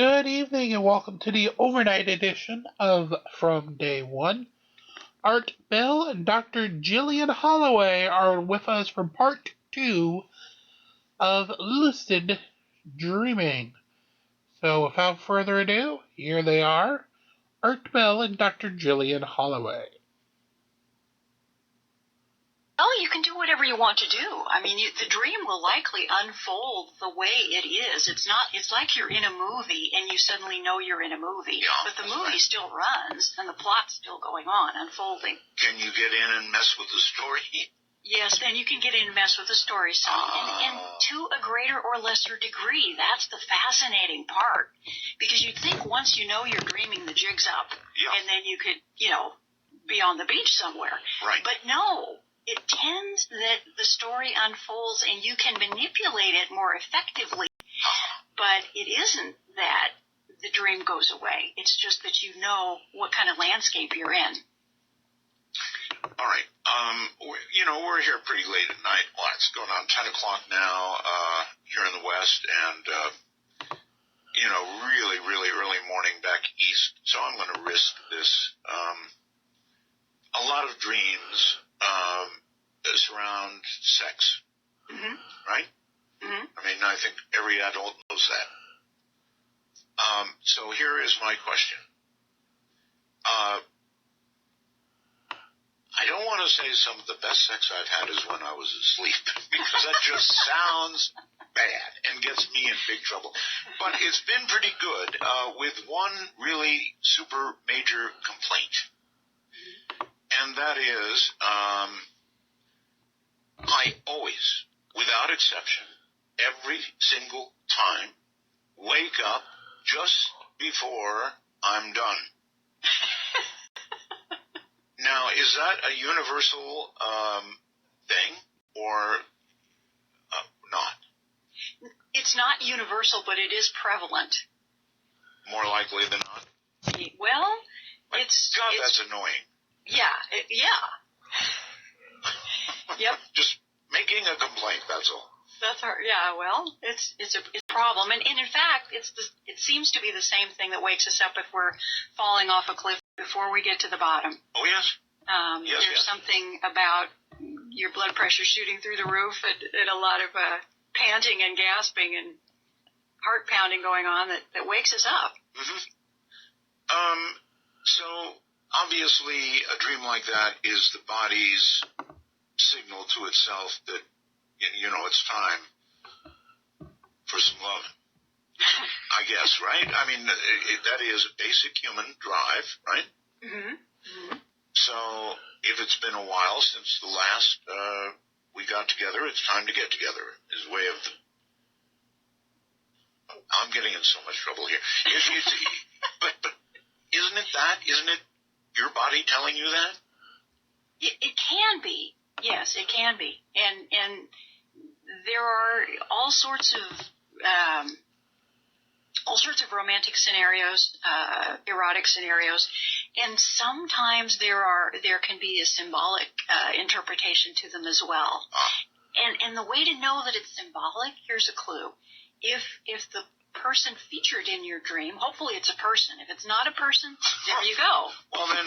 Good evening and welcome to the overnight edition of From Day One. Art Bell and Dr. Jillian Holloway are with us for part 2 of Lucid Dreaming. So without further ado, here they are, Art Bell and Dr. Jillian Holloway. Oh, you can do whatever you want to do. I mean, the dream will likely unfold the way it is. It's like you're in a movie and you suddenly know you're in a movie. Yeah, but the movie still runs and the plot's still going on, unfolding. Can you get in and mess with the story? Yes, then you can get in and mess with the story some. And to a greater or lesser degree, that's the fascinating part. Because you'd think once you know you're dreaming, the jig's up. Yeah. And then you could, be on the beach somewhere. Right. But no. It tends that the story unfolds and you can manipulate it more effectively, but it isn't that the dream goes away. It's just that you know what kind of landscape you're in. All right. We're here pretty late at night. Well, it's going on 10 o'clock now here in the West, and, really, really early morning back east, so I'm going to risk this. A lot of dreams surround sex, right? Mm-hmm. I mean, I think every adult knows that. So here is my question. I don't want to say some of the best sex I've had is when I was asleep, because that just sounds bad and gets me in big trouble. But it's been pretty good, with one really super major complaint. And that is, I always, without exception, every single time, wake up just before I'm done. Now, is that a universal thing or not? It's not universal, but it is prevalent. More likely than not? Well, that's annoying. Yeah. Yep. Just making a complaint, that's all. That's our, yeah, well, it's a problem. And in fact, it seems to be the same thing that wakes us up if we're falling off a cliff before we get to the bottom. Oh, yes. There's something about your blood pressure shooting through the roof and a lot of panting and gasping and heart pounding going on that wakes us up. Mm-hmm. So obviously a dream like that is the body's signal to itself that, it's time for some love. I guess, right? I mean, that is a basic human drive, right? Mm-hmm. Mm-hmm. So if it's been a while since the last we got together, it's time to get together is a way of I'm getting in so much trouble here. But isn't it that? Isn't it your body telling you that? It can be. Yes, it can be. And there are all sorts of romantic scenarios, erotic scenarios, and sometimes there can be a symbolic interpretation to them as well. And the way to know that it's symbolic, here's a clue. If the person featured in your dream, hopefully it's a person. If it's not a person, there you go. Well, then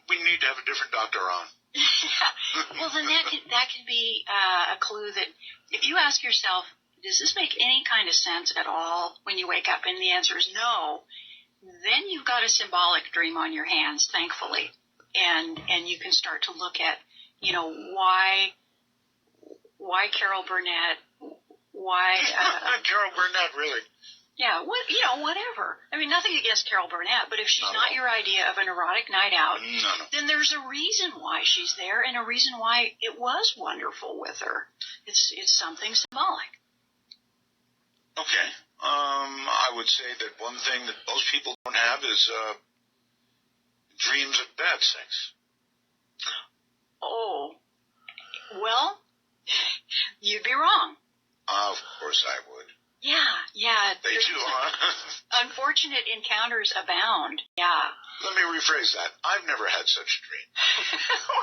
we need to have a different doctor on. Yeah. Well, then that can be a clue that if you ask yourself, does this make any kind of sense at all when you wake up? And the answer is no. Then you've got a symbolic dream on your hands, thankfully, and you can start to look at, why Carol Burnett, why Carol Burnett, really? Yeah, whatever. I mean, nothing against Carol Burnett, but if she's not your idea of an erotic night out, no. then there's a reason why she's there and a reason why it was wonderful with her. It's something symbolic. Okay. I would say that one thing that most people don't have is dreams of bad sex. Oh, well, you'd be wrong. Of course I would. Yeah. They do, huh? Unfortunate encounters abound. Yeah. Let me rephrase that. I've never had such a dream.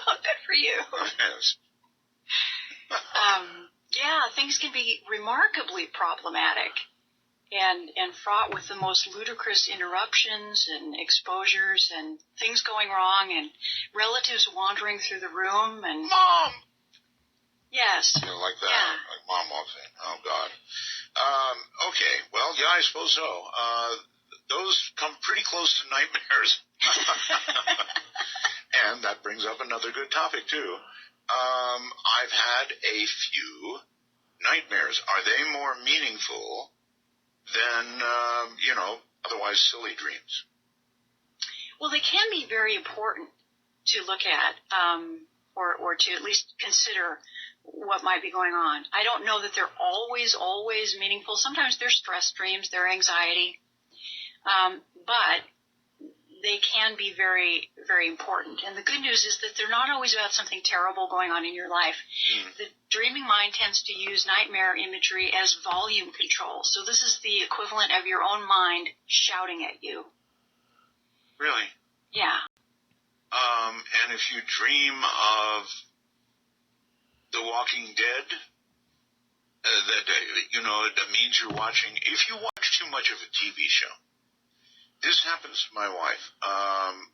Well, good for you. Yes. Yeah, things can be remarkably problematic. and fraught with the most ludicrous interruptions and exposures and things going wrong and relatives wandering through the room and Mom! Yes. You know, like that. Yeah. Like Mom walks in. Oh, God. Okay. Well, yeah, I suppose so. Those come pretty close to nightmares. And that brings up another good topic, too. I've had a few nightmares. Are they more meaningful than, otherwise silly dreams? Well, they can be very important to look at, or to at least consider what might be going on. I don't know that they're always meaningful. Sometimes they're stress dreams, they're anxiety, but they can be very, very important. And the good news is that they're not always about something terrible going on in your life. The dreaming mind tends to use nightmare imagery as volume control. So this is the equivalent of your own mind shouting at you. Really? Yeah. And if you dream of The Walking Dead, that means you're watching. If you watch too much of a TV show, this happens to my wife,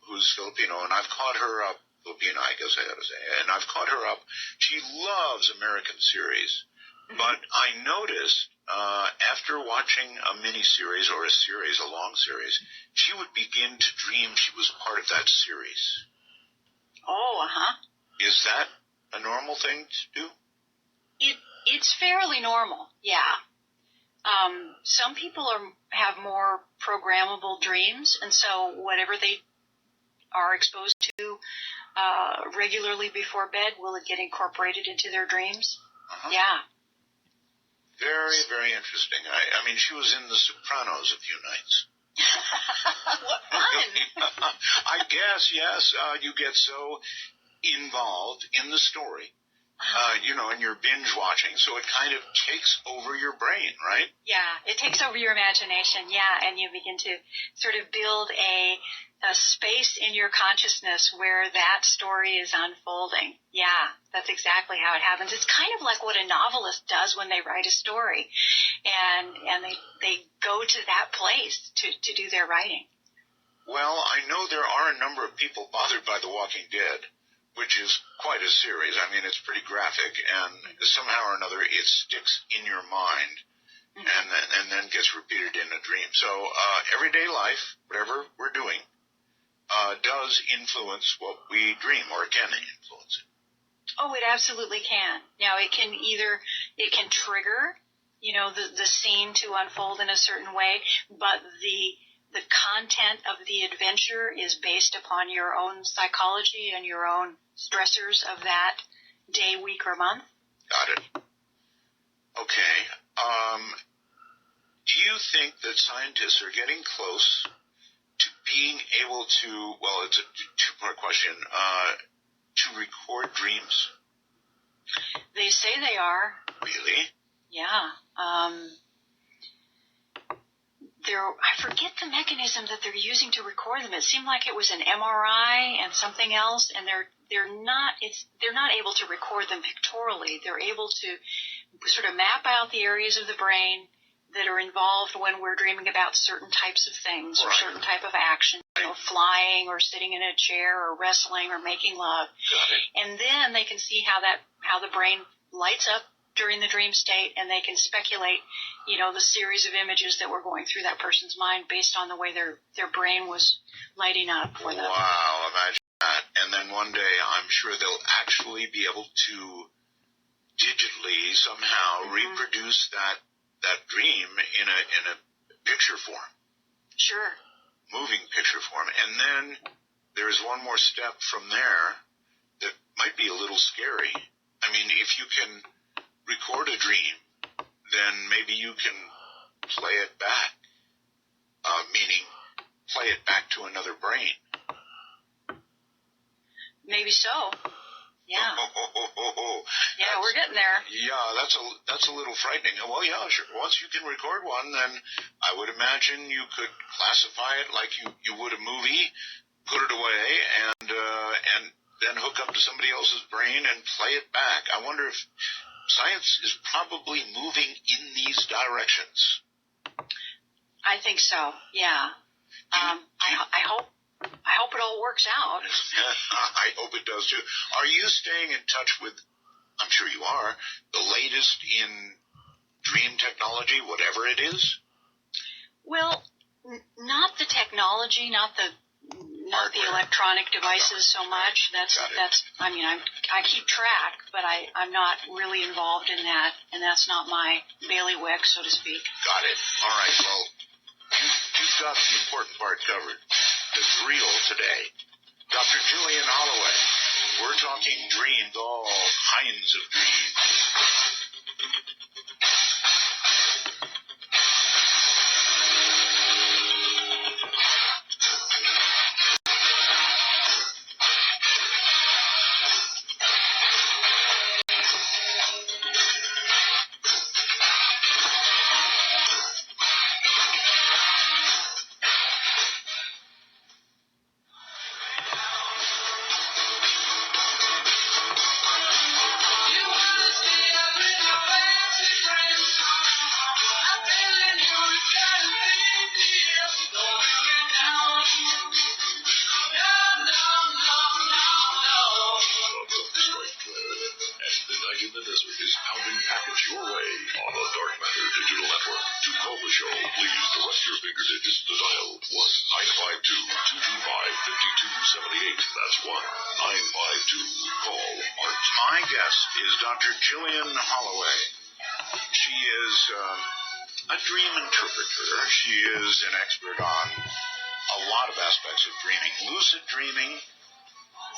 who's Filipino, and I've caught her up. Filipina, I guess I ought to say, and I've caught her up. She loves American series, but I noticed after watching a mini-series or a long series, she would begin to dream she was part of that series. Oh, Is that a normal thing to do? It's fairly normal, yeah. Some people have more programmable dreams, and so whatever they are exposed to regularly before bed will get incorporated into their dreams. Yeah. Very, very interesting. I mean, she was in The Sopranos a few nights. What fun! I guess, yes. You get so involved in the story, and you're binge watching, so it kind of takes over your brain, right? Yeah, it takes over your imagination, yeah, and you begin to sort of build a space in your consciousness where that story is unfolding. Yeah, that's exactly how it happens. It's kind of like what a novelist does when they write a story, and they go to that place to do their writing. Well, I know there are a number of people bothered by The Walking Dead, which is quite a series. I mean, it's pretty graphic, and somehow or another it sticks in your mind and then gets repeated in a dream. So everyday life, whatever we're doing, does influence what we dream, or can influence it. Oh, it absolutely can. Now, it can trigger, the scene to unfold in a certain way, but the content of the adventure is based upon your own psychology and your own stressors of that day, week, or month. Got it. Okay. Do you think that scientists are getting close to being able to, well, it's a two-part question, to record dreams? They say they are. Really? Yeah. I forget the mechanism that they're using to record them. It seemed like it was an MRI and something else, and they're not able to record them pictorially. They're able to sort of map out the areas of the brain that are involved when we're dreaming about certain types of things or certain type of action, flying or sitting in a chair or wrestling or making love. Got it. And then they can see how the brain lights up during the dream state, and they can speculate, the series of images that were going through that person's mind based on the way their brain was lighting up for them. Wow, imagine that. And then one day, I'm sure they'll actually be able to digitally somehow reproduce that dream in a picture form. Sure. Moving picture form. And then there's one more step from there that might be a little scary. I mean, if you can record a dream, then maybe you can play it back, meaning play it back to another brain. Maybe so. Yeah. Yeah, we're getting there. Yeah, that's a little frightening. Well, yeah, sure. Once you can record one, then I would imagine you could classify it like you would a movie, put it away, and then hook up to somebody else's brain and play it back. I wonder if science is probably moving in these directions. I think so. Yeah. I hope it all works out. I hope it does too. Are you staying in touch with, I'm sure you are, the latest in dream technology, whatever it is? Well, not the technology, not the electronic devices so much. That's. I mean, I keep track, but I'm not really involved in that, and that's not my bailiwick, so to speak. Got it. All right. Well, you've got the important part covered. That's real today. Dr. Julian Holloway. We're talking dreams, all kinds of dreams. My guest is Dr. Jillian Holloway. She is a dream interpreter. She is an expert on a lot of aspects of dreaming. Lucid dreaming,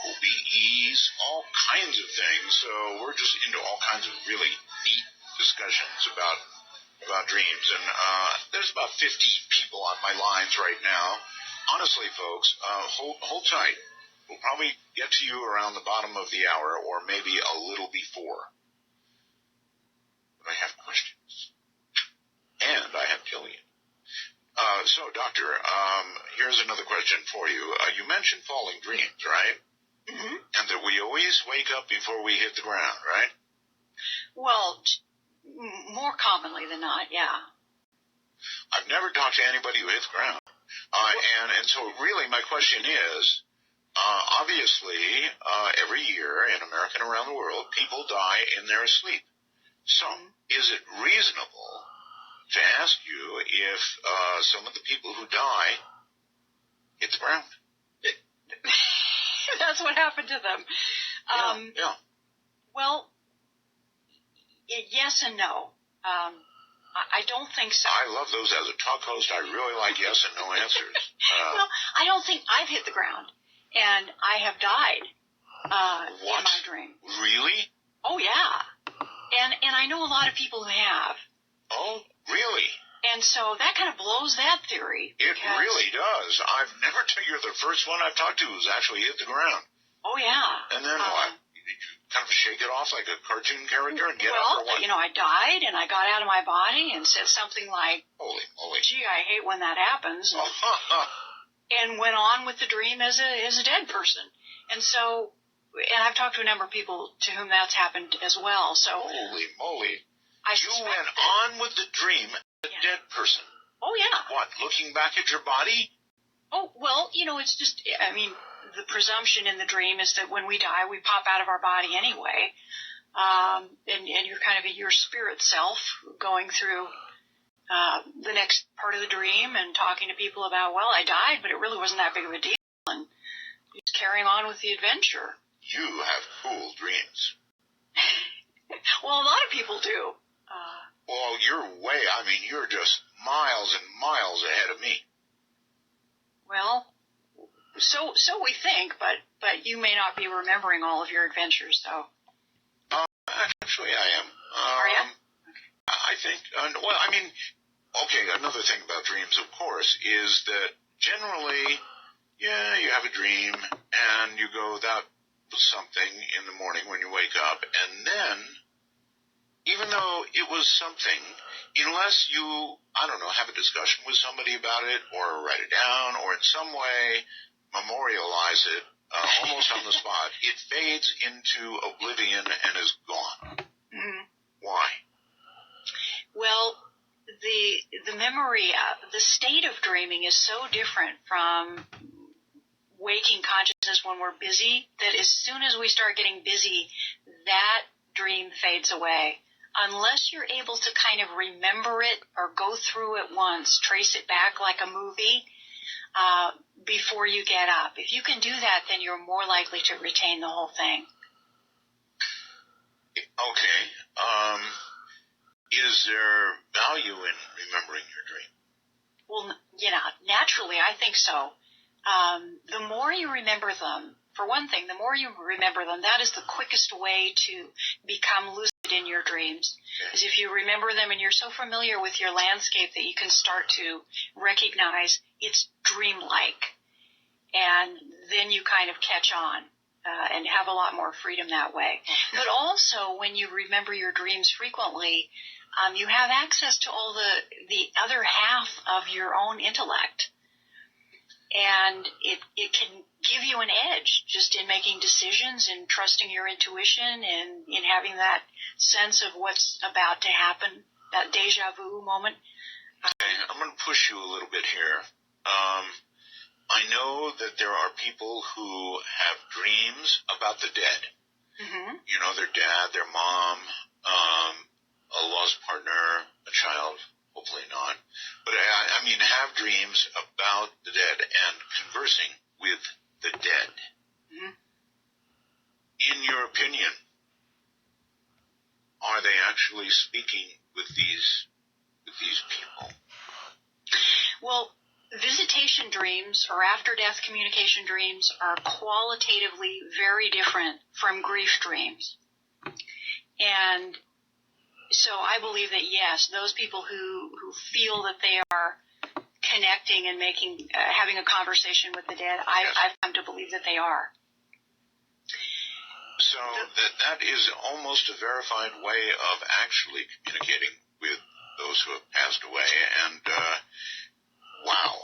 OBEs, all kinds of things. So we're just into all kinds of really neat discussions about dreams. And there's about 50 people on my lines right now. Honestly, folks, hold tight. We'll probably get to you around the bottom of the hour or maybe a little before. But I have questions. And I have Jillian. So, Doctor, here's another question for you. You mentioned falling dreams, right? Mm-hmm. And that we always wake up before we hit the ground, right? Well, more commonly than not, yeah. I've never talked to anybody who hits the ground. And so really my question is, obviously, every year in America and around the world, people die in their sleep. So, is it reasonable to ask you if some of the people who die hit the ground? That's what happened to them. Yeah. Well, yes and no. I don't think so. I love those. As a talk host, I really like yes and no answers. Well, I don't think I've hit the ground. And I have died in my dream. Really? Oh, yeah. And I know a lot of people who have. Oh, really? And so that kind of blows that theory. It really does. I've never you're the first one I've talked to who's actually hit the ground. Oh, yeah. And then what? Did you kind of shake it off like a cartoon character and get up or what? Well, I died and I got out of my body and said something like, Holy moly. Gee, I hate when that happens. And went on with the dream as a dead person. And so, and I've talked to a number of people to whom that's happened as well. So, holy moly. You went that, on with the dream as a dead person. Oh, yeah. What, looking back at your body? Oh, well, it's just, the presumption in the dream is that when we die, we pop out of our body anyway. And you're kind of your spirit self going through the next part of the dream and talking to people about, well, I died, but it really wasn't that big of a deal, and just carrying on with the adventure. You have cool dreams. Well, a lot of people do. Well, you're just miles and miles ahead of me. Well, so we think, but you may not be remembering all of your adventures, so. Actually, I am. Are you? I think, okay, another thing about dreams, of course, is that generally, you have a dream, and you go, that was something in the morning when you wake up, and then, even though it was something, unless you, have a discussion with somebody about it, or write it down, or in some way memorialize it, almost on the spot, it fades into oblivion and is gone. Mm-hmm. Why? Well, the memory, the state of dreaming is so different from waking consciousness when we're busy that as soon as we start getting busy, that dream fades away. Unless you're able to kind of remember it or go through it once, trace it back like a movie, before you get up. If you can do that, then you're more likely to retain the whole thing. Okay. Is there value in remembering your dream? Well, naturally, I think so. The more you remember them, for one thing, the more you remember them, that is the quickest way to become lucid in your dreams. Is if you remember them and you're so familiar with your landscape that you can start to recognize it's dreamlike. And then you kind of catch on and have a lot more freedom that way. But also, when you remember your dreams frequently, you have access to all the other half of your own intellect. And it can give you an edge just in making decisions and trusting your intuition and in having that sense of what's about to happen, that deja vu moment. Okay, I'm going to push you a little bit here. I know that there are people who have dreams about the dead. Mm-hmm. You know, their dad, their mom, a lost partner, a child, hopefully not. But I mean, have dreams about the dead and conversing with the dead. Mm-hmm. In your opinion, are they actually speaking with these people? Well, visitation dreams or after-death communication dreams are qualitatively very different from grief dreams. And so I believe that, yes, those people who feel that they are connecting and having a conversation with the dead, I've come to believe that they are. So that is almost a verified way of actually communicating with those who have passed away. And wow.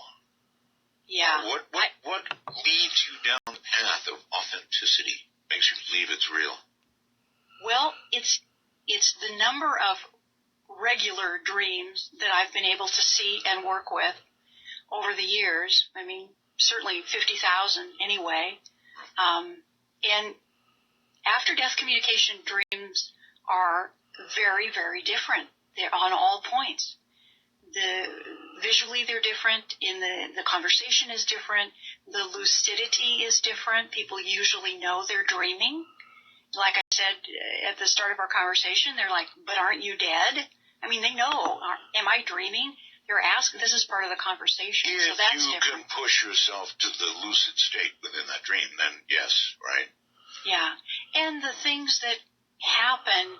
Yeah. What leads you down the path of authenticity? Makes you believe it's real? Well, it's the number of regular dreams that I've been able to see and work with over the years. I mean, certainly 50,000 anyway. And after-death communication dreams are very, very different. They're on all points. Visually they're different. The conversation is different. The lucidity is different. People usually know they're dreaming. Like I said at the start of our conversation, they're like, but aren't you dead? I mean, they know. Am I dreaming? They're asking. This is part of the conversation. So that's different. If you can push yourself to the lucid state within that dream, then yes, right? Yeah. And the things that happen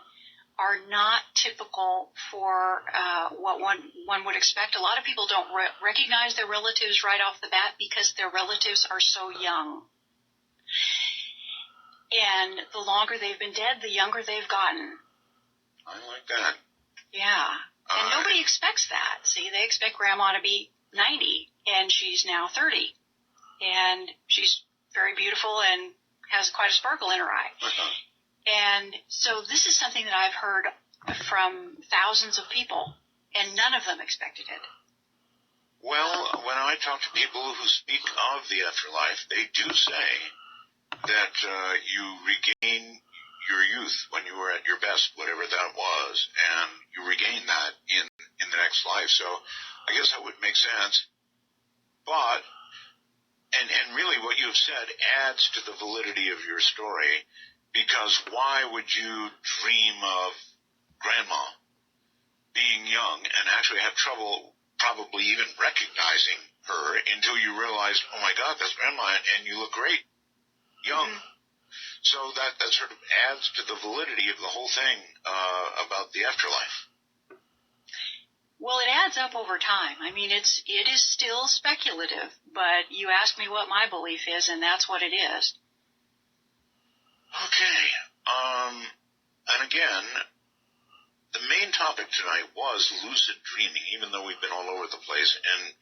are not typical for what one would expect. A lot of people don't recognize their relatives right off the bat because their relatives are so young. And the longer they've been dead, the younger they've gotten. I like that. Yeah. And nobody expects that. See, they expect Grandma to be 90, and she's now 30. And she's very beautiful and has quite a sparkle in her eye. Uh-huh. And so this is something that I've heard from thousands of people, and none of them expected it. Well, when I talk to people who speak of the afterlife, they do say that you regain your youth when you were at your best, whatever that was, and you regain that in the next life. So I guess that would make sense. But, and really what you've said adds to the validity of your story, because why would you dream of Grandma being young and actually have trouble probably even recognizing her until you realized, oh my God, that's Grandma, and you look great, young. Mm-hmm. So that sort of adds to the validity of the whole thing about the afterlife. Well, it adds up over time. I mean, it is still speculative, but you asked me what my belief is, and that's what it is. Okay. And again, the main topic tonight was lucid dreaming, even though we've been all over the place. And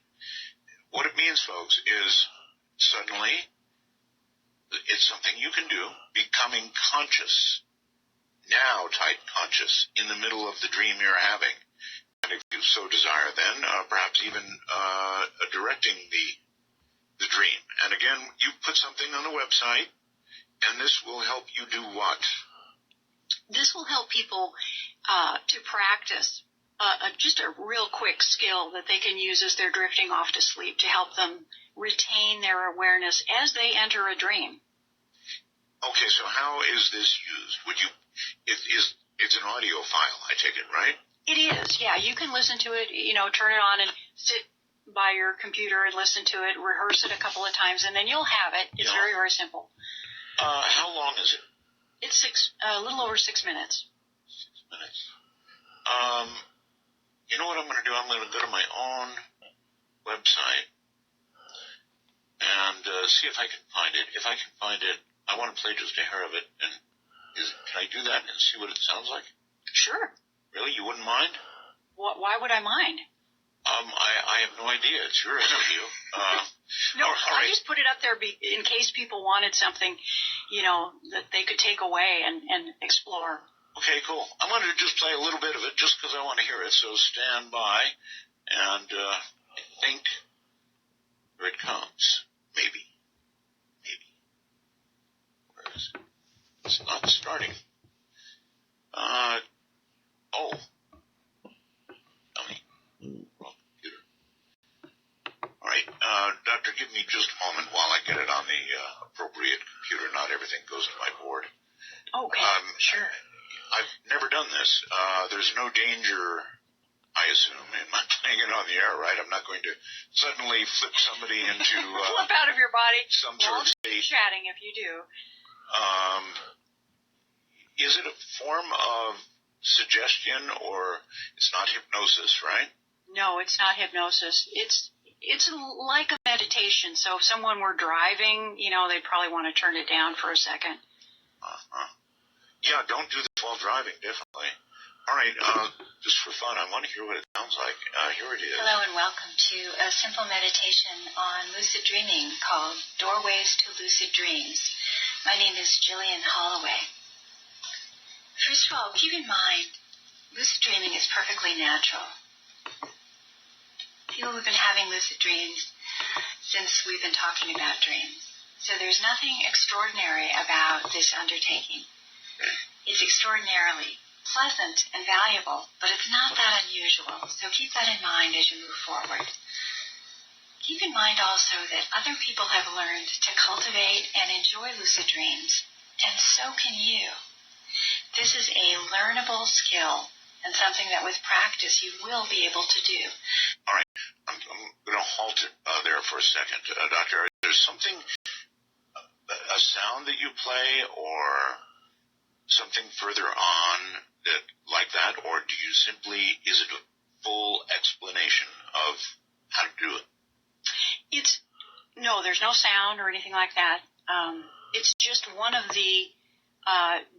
what it means, folks, is suddenly it's something you can do, becoming conscious, now type conscious, in the middle of the dream you're having. And if you you so desire, then perhaps even directing the dream. And again, you put something on the website, and this will help you do what? This will help people to practice just a real quick skill that they can use as they're drifting off to sleep to help them retain their awareness as they enter a dream. Okay, so how is this used? It's an audio file, I take it, right? It is, yeah. You can listen to it, turn it on and sit by your computer and listen to it, rehearse it a couple of times, and then you'll have it. It's very, very simple. How long is it? It's a little over 6 minutes. 6 minutes. You know what I'm going to do? I'm going to go to my own website and see if I can find it. If I can find it, I want to play just a hair of it. And can I do that and see what it sounds like? Sure. Really? You wouldn't mind? Why would I mind? I have no idea. It's your interview. No, all right. I just put it up there in case people wanted something, that they could take away and explore. Okay, cool. I'm going to just play a little bit of it just because I want to hear it, so stand by. And I think here it comes. Maybe. Where is it? It's not starting. Wrong computer. All right, Doctor, give me just a moment while I get it on the appropriate computer. Not everything goes to my board. Okay, sure. I've never done this. There's no danger, I assume, in my playing it on the air, right? I'm not going to suddenly flip somebody into flip out of your body. Some sort of state. Chatting if you do. Is it a form of suggestion, or it's not hypnosis, right? No, it's not hypnosis. It's like a meditation. So if someone were driving, they'd probably want to turn it down for a second. Yeah, don't do this while driving, definitely. All right, just for fun, I want to hear what it sounds like. Here it is. Hello and welcome to a simple meditation on lucid dreaming called Doorways to Lucid Dreams. My name is Jillian Holloway. First of all, keep in mind, lucid dreaming is perfectly natural. People have been having lucid dreams since we've been talking about dreams. So there's nothing extraordinary about this undertaking. It's extraordinarily pleasant and valuable, but it's not that unusual. So keep that in mind as you move forward. Keep in mind also that other people have learned to cultivate and enjoy lucid dreams, and so can you. This is a learnable skill and something that with practice you will be able to do. All right. I'm going to halt it there for a second. Doctor, is there something, a sound that you play or something further on that like that, or do you simply, is it a full explanation of how to do it? No, there's no sound or anything like that. It's just one of the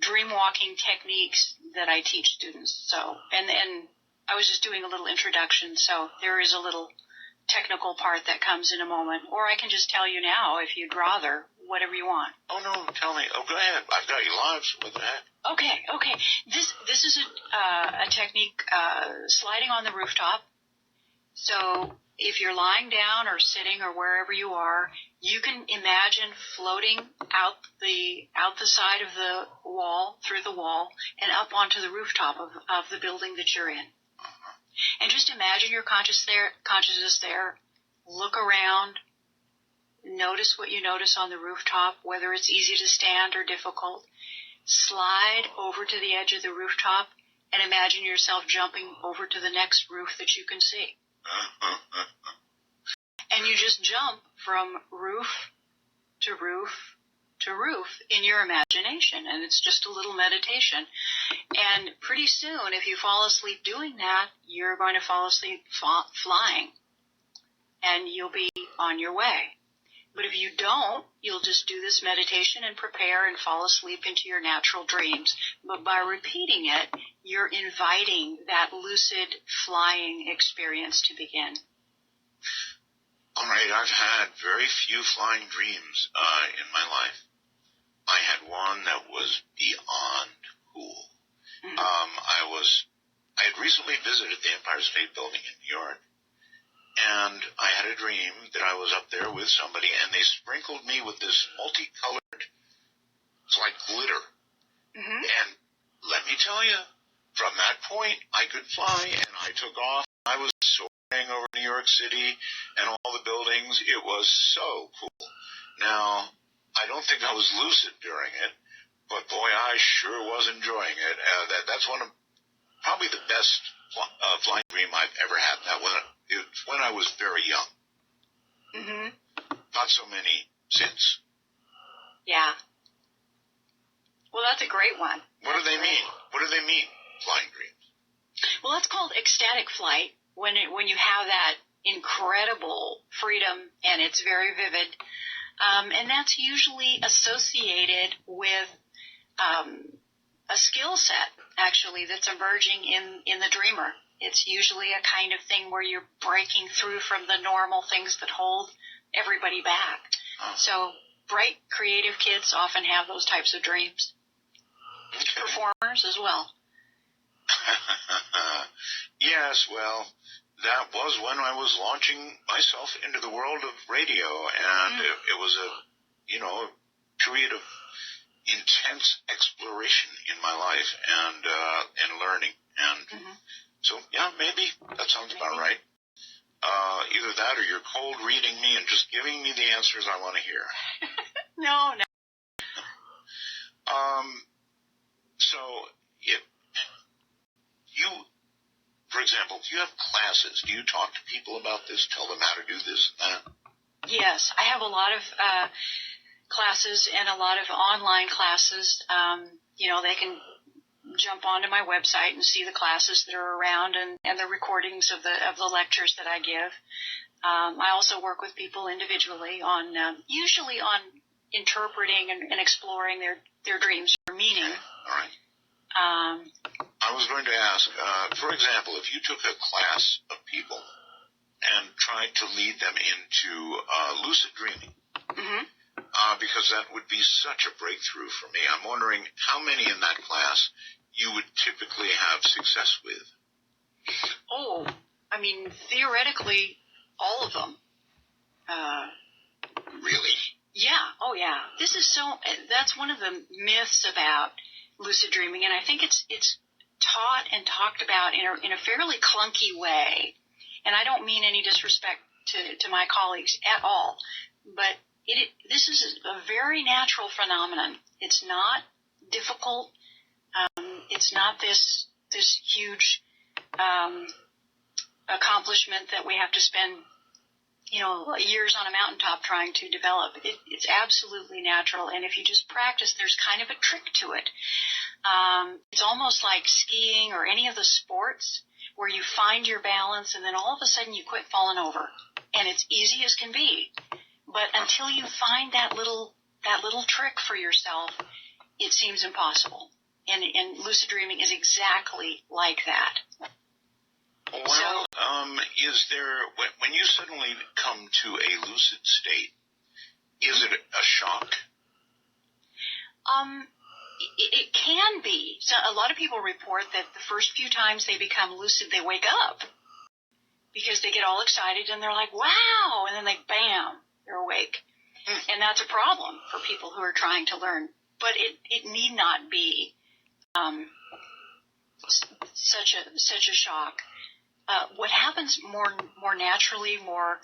dream walking techniques that I teach students. So, and I was just doing a little introduction, so there is a little technical part that comes in a moment, or I can just tell you now if you'd rather, whatever you want. Oh, no, tell me. Oh, go ahead. I've got you live, so what the heck? Okay. This is a technique, sliding on the rooftop. So if you're lying down or sitting or wherever you are, you can imagine floating out the side of the wall, through the wall, and up onto the rooftop of the building that you're in. And just imagine your consciousness there. Look around. Notice what you notice on the rooftop, whether it's easy to stand or difficult. Slide over to the edge of the rooftop and imagine yourself jumping over to the next roof that you can see. And you just jump from roof to roof to roof in your imagination, and it's just a little meditation. And pretty soon, if you fall asleep doing that, you're going to fall asleep flying, and you'll be on your way. But if you don't, you'll just do this meditation and prepare and fall asleep into your natural dreams. But by repeating it, you're inviting that lucid flying experience to begin. All right, I've had very few flying dreams in my life. I had one that was beyond cool. Mm-hmm. I I had recently visited the Empire State Building in New York, and I had a dream that I was up there with somebody, and they sprinkled me with this multicolored, it's like glitter. Mm-hmm. And let me tell you, from that point, I could fly, and I took off. I was soaring over New York City and all the buildings. It was so cool. Now, I don't think I was lucid during it, but boy, I sure was enjoying it. That's one of probably the best flying dream I've ever had. That was when I was very young. Mm-hmm. Not so many since. Yeah. Well, that's a great one. What do they mean? What do they mean, flying dreams? Well, that's called ecstatic flight, when you have that incredible freedom and it's very vivid. And that's usually associated with a skill set, actually, that's emerging in the dreamer. It's usually a kind of thing where you're breaking through from the normal things that hold everybody back. Oh. So bright, creative kids often have those types of dreams. Okay. Performers as well. Yes, well, that was when I was launching myself into the world of radio, and it was a period of intense exploration in my life and learning. And so, yeah, maybe that sounds about right. Either that or you're cold reading me and just giving me the answers I want to hear. No. So, for example, if you have classes, do you talk to people about this, tell them how to do this and that? Yes, I have a lot of classes and a lot of online classes. They can jump onto my website and see the classes that are around and the recordings of the lectures that I give. I also work with people individually on usually on interpreting and exploring their dreams or meaning. All right. I was going to ask, for example, if you took a class of people and tried to lead them into lucid dreaming, because that would be such a breakthrough for me. I'm wondering how many in that class you would typically have success with. Oh, I mean, theoretically, all of them. Really? Yeah. Oh, yeah. That's one of the myths about lucid dreaming, and I think it's taught and talked about in a fairly clunky way. And I don't mean any disrespect to my colleagues at all, but this is a very natural phenomenon. It's not difficult. It's not this huge accomplishment that we have to spend years on a mountaintop trying to develop. It's absolutely natural, and if you just practice, there's kind of a trick to it. It's almost like skiing or any of the sports where you find your balance and then all of a sudden you quit falling over, and it's easy as can be. But until you find that little trick for yourself, it seems impossible. And lucid dreaming is exactly like that. Well, is there, when you suddenly come to a lucid state, is it a shock? It can be. So a lot of people report that the first few times they become lucid, they wake up because they get all excited and they're like, wow, and then bam, they're awake. And that's a problem for people who are trying to learn. But it need not be such a shock. What happens more naturally, more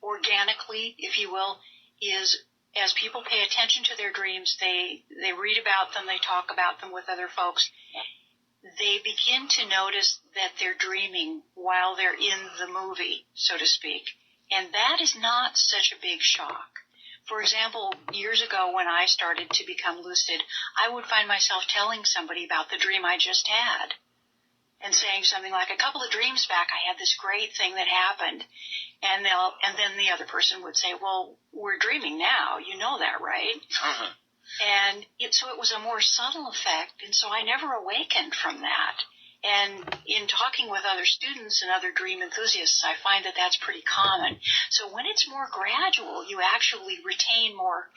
organically, if you will, is as people pay attention to their dreams, they read about them, they talk about them with other folks, they begin to notice that they're dreaming while they're in the movie, so to speak. And that is not such a big shock. For example, years ago when I started to become lucid, I would find myself telling somebody about the dream I just had and saying something like, a couple of dreams back, I had this great thing that happened. And then the other person would say, well, we're dreaming now. You know that, right? Uh-huh. And so it was a more subtle effect, and so I never awakened from that. And in talking with other students and other dream enthusiasts, I find that that's pretty common. So when it's more gradual, you actually retain more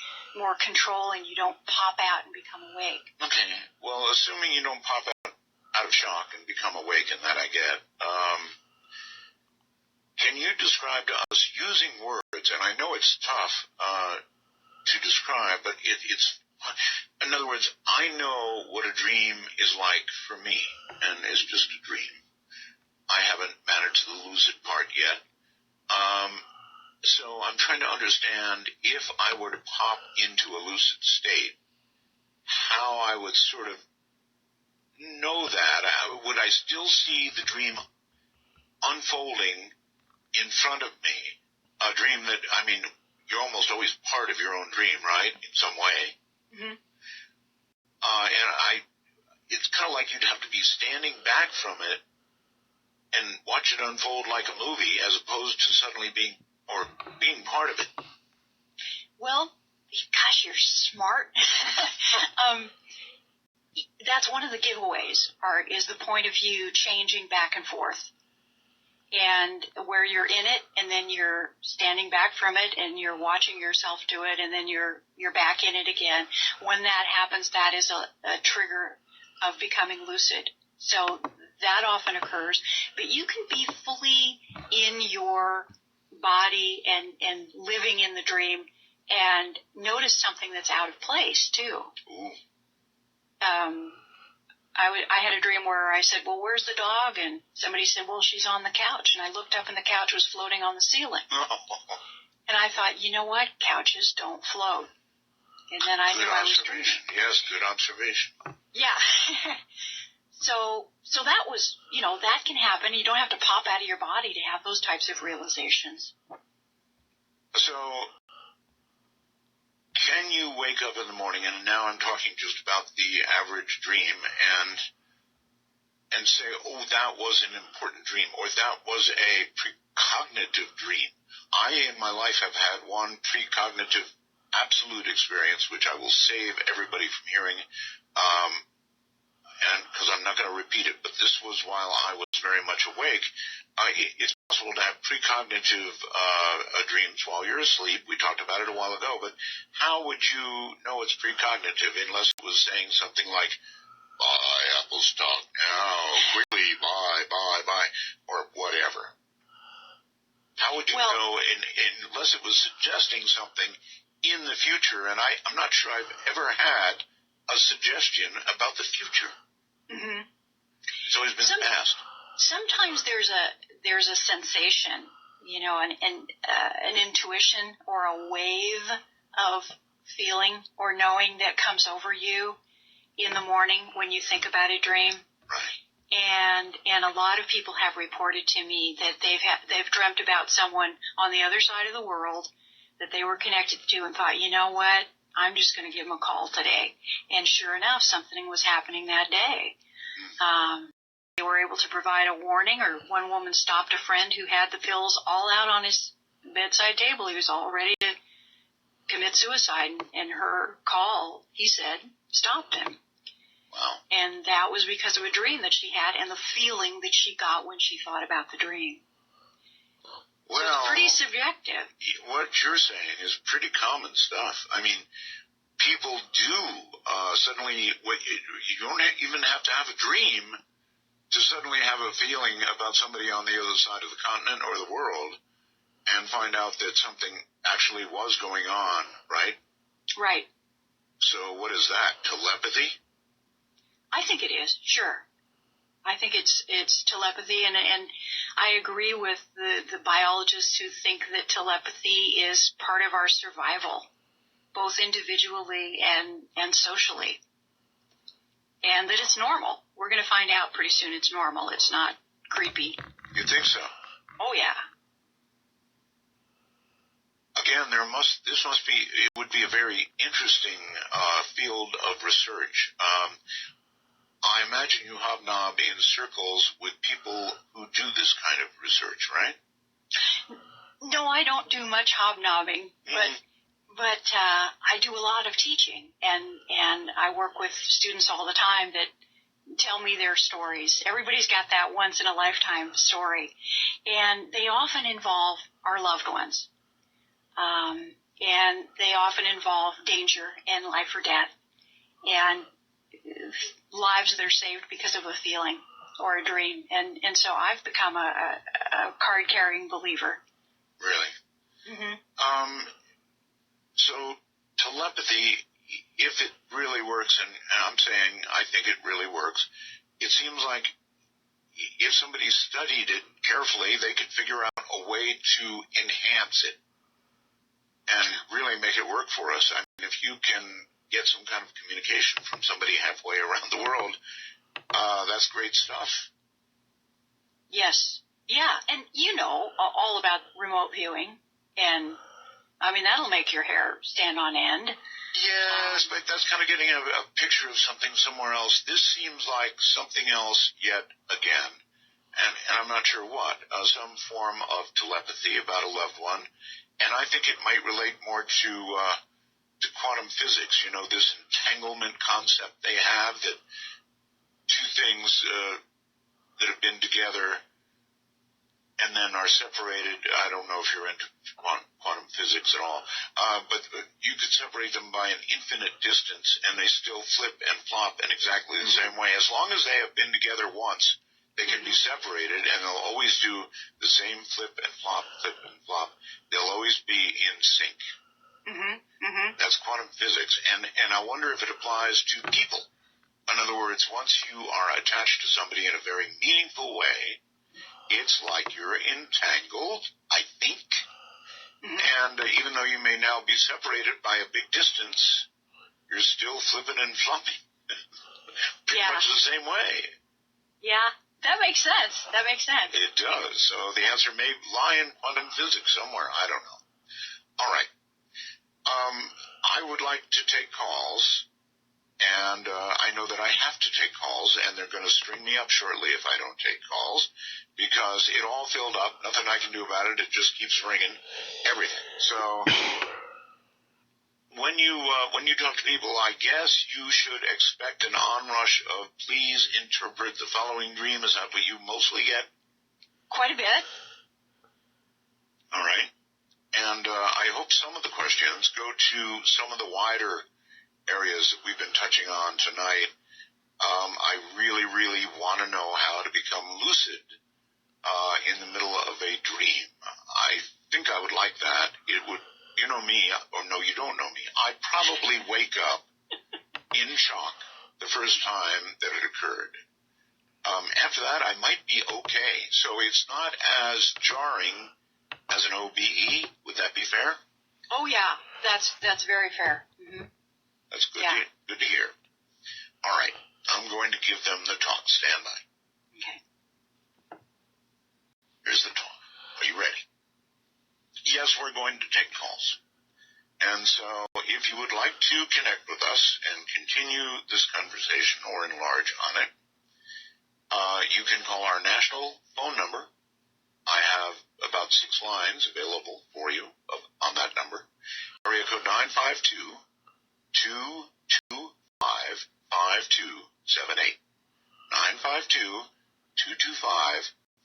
control and you don't pop out and become awake. Okay. Well, assuming you don't pop out out of shock and become awake, and that I get. Can you describe to us using words, and I know it's tough to describe, but it's, in other words, I know what a dream is like for me, and it's just a dream. I haven't managed the lucid part yet. So I'm trying to understand, if I were to pop into a lucid state, how I would sort of know that. Would I still see the dream unfolding in front of me? A dream that, I mean, you're almost always part of your own dream, right, in some way. Mm-hmm. And it's kind of like you'd have to be standing back from it and watch it unfold like a movie, as opposed to suddenly being part of it. Well, gosh, you're smart. That's one of the giveaways, Art, is the point of view changing back and forth. And where you're in it, and then you're standing back from it, and you're watching yourself do it, and then you're back in it again. When that happens, that is a trigger of becoming lucid. So that often occurs. But you can be fully in your body and living in the dream and notice something that's out of place, too. Ooh. I had a dream where I said, well, where's the dog? And somebody said, well, she's on the couch. And I looked up and the couch was floating on the ceiling. And I thought, you know what? Couches don't float. And then I knew I was dreaming. Yes, good observation. Yeah. So that was, that can happen. You don't have to pop out of your body to have those types of realizations. So, can you wake up in the morning, and now I'm talking just about the average dream, and say, oh, that was an important dream, or that was a precognitive dream? I, in my life, have had one precognitive absolute experience, which I will save everybody from hearing, and because I'm not going to repeat it, but this was while I was very much awake. It's possible to have precognitive dreams while you're asleep. We talked about it a while ago, but how would you know it's precognitive unless it was saying something like, buy Apple stock now, quickly, buy, or whatever? How would you know unless it was suggesting something in the future? And I'm not sure I've ever had a suggestion about the future. Mm-hmm. It's always been the past. Sometimes there's a sensation, an intuition or a wave of feeling or knowing that comes over you in the morning when you think about a dream. Right. And a lot of people have reported to me that they've dreamt about someone on the other side of the world that they were connected to and thought, you know what, I'm just going to give them a call today. And sure enough, something was happening that day. They were able to provide a warning, or one woman stopped a friend who had the pills all out on his bedside table. He was all ready to commit suicide, and her call, he said, stopped him. Wow. And that was because of a dream that she had and the feeling that she got when she thought about the dream. Well, so it's pretty subjective. What you're saying is pretty common stuff. I mean, people do suddenly, you don't even have to have a dream to suddenly have a feeling about somebody on the other side of the continent or the world and find out that something actually was going on, right? Right. So what is that, telepathy? I think it is, sure. I think it's telepathy, and I agree with the biologists who think that telepathy is part of our survival, both individually and socially, and that it's normal. We're going to find out pretty soon it's normal. It's not creepy. You think so? Oh, yeah. Again, it would be a very interesting field of research. I imagine you hobnob in circles with people who do this kind of research, right? No, I don't do much hobnobbing, but I do a lot of teaching, and I work with students all the time that tell me their stories. Everybody's got that once-in-a-lifetime story, and they often involve our loved ones, and they often involve danger and life or death. And lives that are saved because of a feeling or a dream. And so I've become a card-carrying believer. Really? Mm-hmm. So telepathy, if it really works, and I'm saying I think it really works, it seems like if somebody studied it carefully, they could figure out a way to enhance it and really make it work for us. I mean, if you can get some kind of communication from somebody halfway around the world, that's great stuff. Yes. Yeah, and you know all about remote viewing, and I mean, that'll make your hair stand on end. Yes, but that's kind of getting a picture of something somewhere else. This seems like something else yet again, and I'm not sure what, some form of telepathy about a loved one, and I think it might relate more to quantum physics, you know, this entanglement concept they have, that two things that have been together and then are separated. I don't know if you're into quantum physics at all, but you could separate them by an infinite distance, and they still flip and flop in exactly the same way. As long as they have been together once, they can be separated, and they'll always do the same flip and flop, flip and flop. They'll always be in sync. Mm-hmm. Mm-hmm. That's quantum physics, and I wonder if it applies to people. In other words, once you are attached to somebody in a very meaningful way, it's like you're entangled, I think. Mm-hmm. And even though you may now be separated by a big distance, you're still flipping and flopping pretty much the same way. Yeah, that makes sense. That makes sense. It does. So the answer may lie in quantum physics somewhere. I don't know. All right. I would like to take calls, and I know that I have to take calls, and they're going to string me up shortly if I don't take calls, because it all filled up. Nothing I can do about it. It just keeps ringing. Everything. So when you talk to people, I guess you should expect an onrush of please interpret the following dream. Is that what you mostly get? Quite a bit. All right. And I hope some of the questions go to some of the wider areas that we've been touching on tonight. I really, really want to know how to become lucid in the middle of a dream. I think I would like that. It would, you know me, or no, you don't know me. I'd probably wake up in shock the first time that it occurred. After that, I might be okay. So it's not as jarring as an OBE. Would that be fair? Oh, yeah. That's very fair. Mm-hmm. That's good. Yeah. Good to hear. All right. I'm going to give them the talk. Stand by. Okay. Here's the talk. Are you ready? Yes, we're going to take calls. And so if you would like to connect with us and continue this conversation or enlarge on it, you can call our national phone number. I have about 6 lines available for you on that number. Area code 952-225-5278.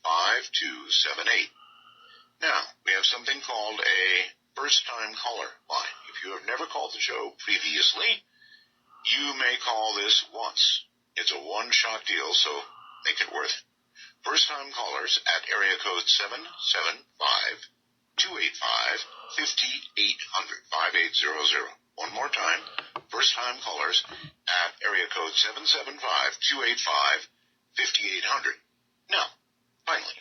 952-225-5278. Now, we have something called a first-time caller line. If you have never called the show previously, you may call this once. It's a one-shot deal, so make it worth it. First-time callers at area code 775-285-5800, 5800. One more time. First-time callers at area code 775-285-5800. Now, finally,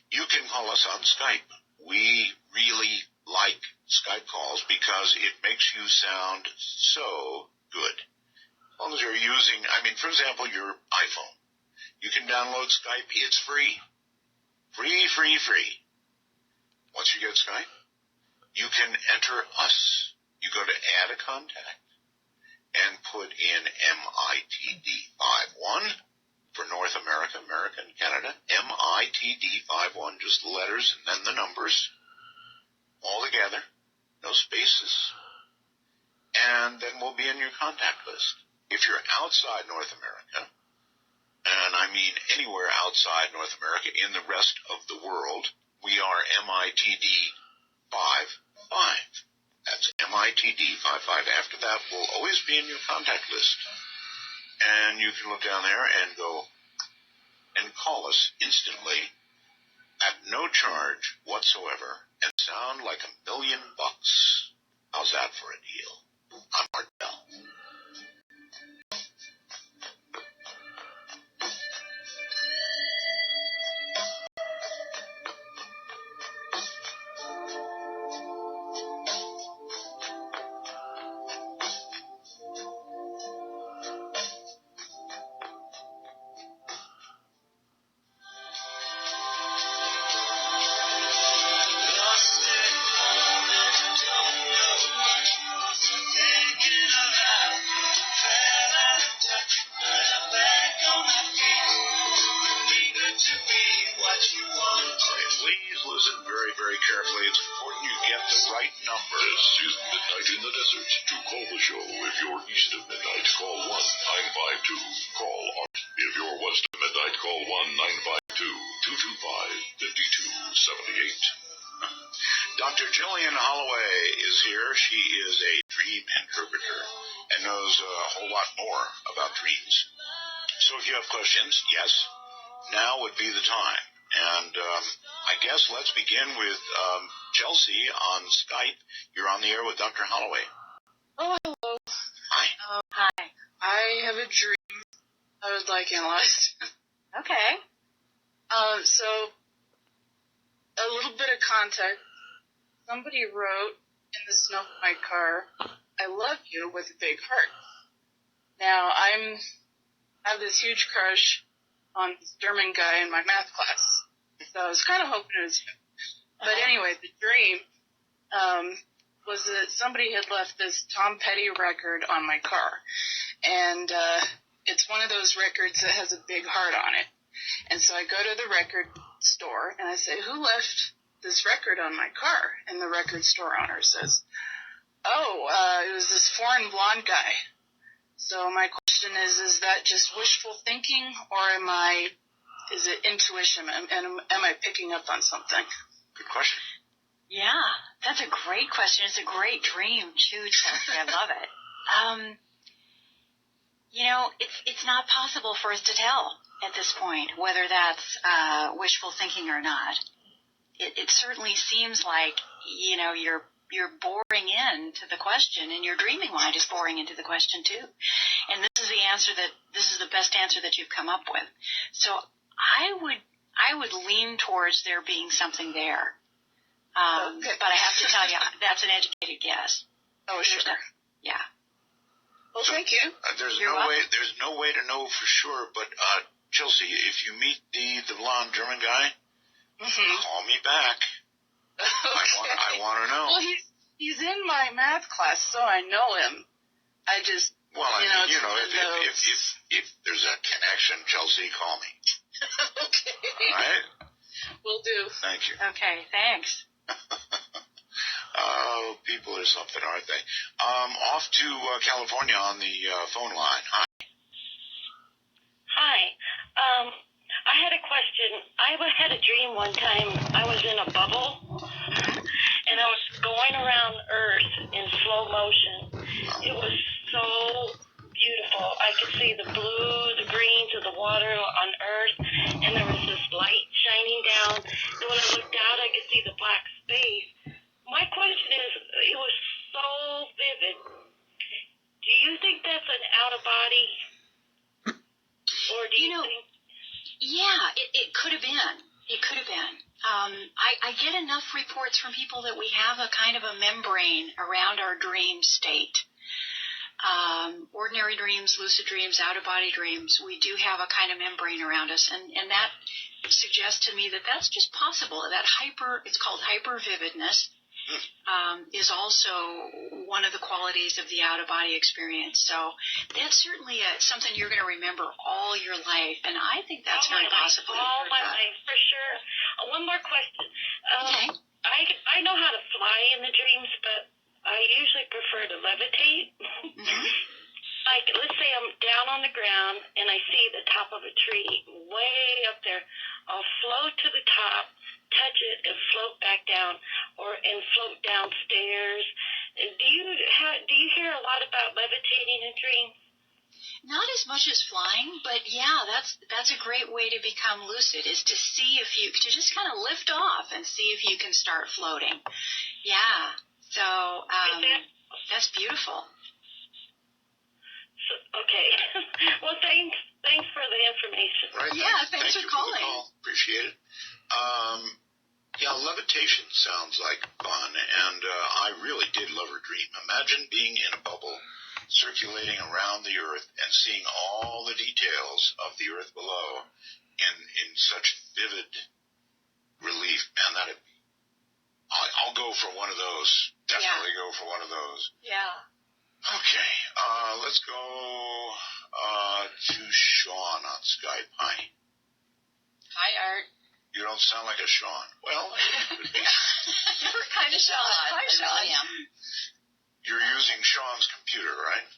you can call us on Skype. We really like Skype calls because it makes you sound so good. As long as you're using, for example, your iPhone. You can download Skype. It's free. Free. Once you get Skype, you can enter us. You go to add a contact and put in MITD51 for North America, America, and Canada. MITD51, just the letters and then the numbers. All together. No spaces. And then we'll be in your contact list. If you're outside North America, and I mean anywhere outside North America, in the rest of the world, we are MITD55. That's MITD55. After that, we'll always be in your contact list. and you can look down there and go and call us instantly at no charge whatsoever and sound like $1,000,000. How's that for a deal? I'm Art Bell. Please listen very, very carefully. It's important you get the right number. This is Midnight in the Desert. To call the show, if you're east of midnight, call 1-952. Call Art. If you're west of midnight, call 1-952-225-5278. Dr. Jillian Holloway is here. She is a dream interpreter and knows a whole lot more about dreams. So if you have questions, yes, now would be the time. And I guess let's begin with Chelsea on Skype. You're on the air with Dr. Holloway. Oh, hello. Hi. Hi. I have a dream I would like analyzed. Okay. So, a little bit of context. Somebody wrote in the snow of my car, "I love you" with a big heart. Now, I have this huge crush on this German guy in my math class. So I was kind of hoping it was him. But anyway, the dream was that somebody had left this Tom Petty record on my car. And it's one of those records that has a big heart on it. And so I go to the record store and I say, "Who left this record on my car?" And the record store owner says, it was this foreign blonde guy. So my question is that just wishful thinking, or is it intuition, and am I picking up on something? Good question. Yeah, that's a great question. It's a great dream, too, Chelsea. I love it. It's not possible for us to tell at this point whether that's wishful thinking or not. It certainly seems like, you're boring into the question, and your dreaming mind is boring into the question, too. And this is the best answer that you've come up with. So I would lean towards there being something there. Okay. But I have to tell you, that's an educated guess. Oh, sure. Yeah. Well, thank you. There's You're no welcome. way. There's no way to know for sure. But Chelsea, if you meet the blonde German guy, call me back. Okay. I want to know. Well, he's in my math class, so I know him. I just, Well, if there's a connection, Chelsea, call me. Okay. All right. Will do. Thank you. Okay, thanks. Oh, people are something, aren't they? Off to California on the phone line. Hi. Hi. I had a question. I had a dream one time. I was in a bubble, and I was going around Earth in slow motion. It was so beautiful. I could see the blue, the greens of the water on Earth, and there was this light shining down. And when I looked out, I could see the black space. My question is, it was so vivid. Do you think that's an out-of-body? Or do you think... Yeah, it could have been. It could have been. I get enough reports from people that we have a kind of a membrane around our dream state. Ordinary dreams, lucid dreams, out-of-body dreams, we do have a kind of membrane around us, and that suggests to me that that's just possible. That it's called hyper-vividness, is also one of the qualities of the out-of-body experience. So that's certainly something you're going to remember all your life, and I think that's very possible. All my life, for sure. One more question. Okay. I know how to fly in the dreams, but I usually prefer to levitate. Like, let's say I'm down on the ground and I see the top of a tree way up there. I'll float to the top, touch it, and float back down, and float downstairs. Do you hear a lot about levitating in dreams? Not as much as flying, but yeah, that's a great way to become lucid, is to see if you, to just kind of lift off and see if you can start floating. Yeah. So, that's beautiful. So, okay. Well, thanks for the information. Right. Yeah, thanks for calling. Appreciate it. Yeah, levitation sounds like fun, and I really did love her dream. Imagine being in a bubble, circulating around the Earth, and seeing all the details of the Earth below in such vivid relief. Man, I'll go for one of those. Definitely go for one of those. Yeah. Okay, let's go to Sean on Skype. Hi. Hi, Art. You don't sound like a Sean. Well, You're kind of Sean. Hi, Sean. I really am. You're using Sean's computer, right?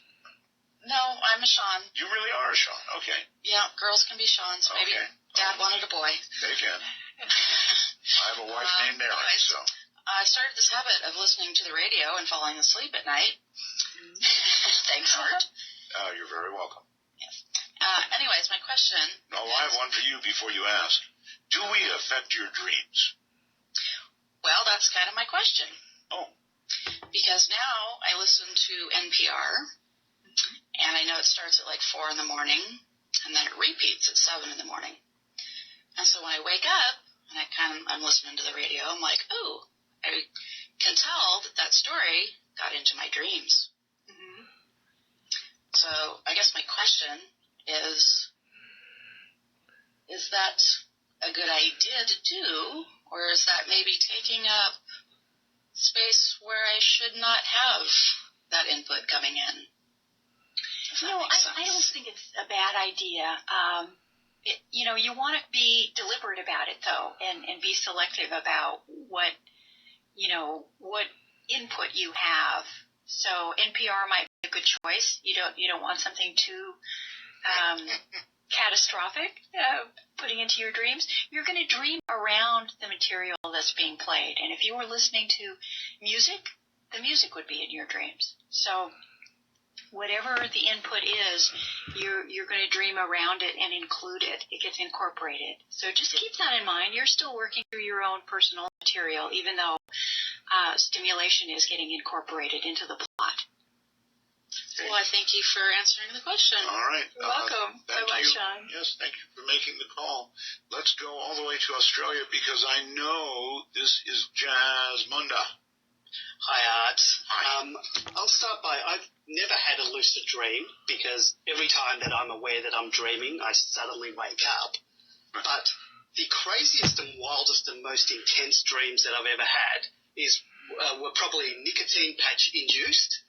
No, I'm a Sean. You really are a Sean. Okay. Yeah, girls can be Seans. Maybe Dad wanted a boy. They can. I have a wife named Mary, so. I started this habit of listening to the radio and falling asleep at night. Thanks, Art. You're very welcome. Yes. Anyways, my question. No, I have one for you before you ask. Do we affect your dreams? Well, that's kind of my question. Oh. Because now I listen to NPR, and I know it starts at like 4 in the morning, and then it repeats at 7 in the morning. And so when I wake up, and I'm listening to the radio, I'm like, oh, I can tell that story got into my dreams. Mm-hmm. So I guess my question is that a good idea to do, or is that maybe taking up space where I should not have that input coming in? No, I don't think it's a bad idea. You want to be deliberate about it, though, and be selective about what input you have. So NPR might be a good choice. You don't want something too catastrophic putting into your dreams. You're going to dream around the material that's being played, and if you were listening to music, the music would be in your dreams. So whatever the input is, you're going to dream around it and include it. It gets incorporated. So just keep that in mind. You're still working through your own personal material, even though stimulation is getting incorporated into the plot. Well, I thank you for answering the question. All right. You're welcome. Bye-bye, Sean. Yes, thank you for making the call. Let's go all the way to Australia because I know this is Jasmunda. Hi, Art. Hi. I'll start by, I've never had a lucid dream because every time that I'm aware that I'm dreaming, I suddenly wake up. But the craziest and wildest and most intense dreams that I've ever had were probably nicotine patch induced.